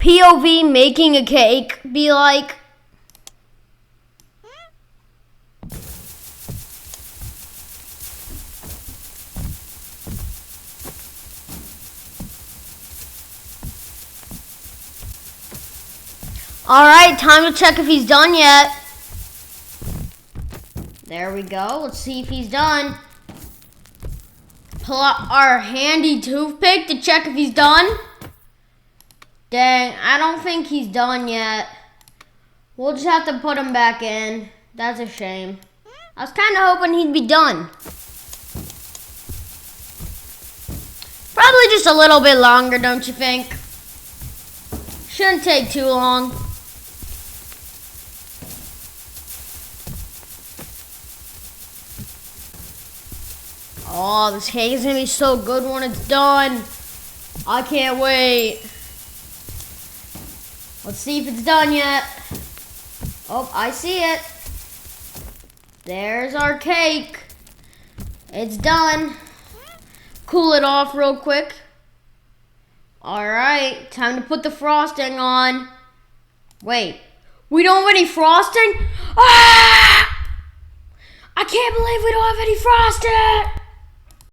POV making a cake be like? Alright, time to check if he's done yet. There we go. Let's see if he's done. Pull out our handy toothpick to check if he's done. Dang, I don't think he's done yet. We'll just have to put him back in. That's a shame. I was kind of hoping he'd be done. Probably just a little bit longer, don't you think? Shouldn't take too long. Oh, this cake is gonna be so good when it's done. I can't wait. Let's see if it's done yet. Oh, I see it. There's our cake. It's done. Cool it off real quick. All right, time to put the frosting on. Wait, we don't have any frosting? Ah! I can't believe we don't have any frosting.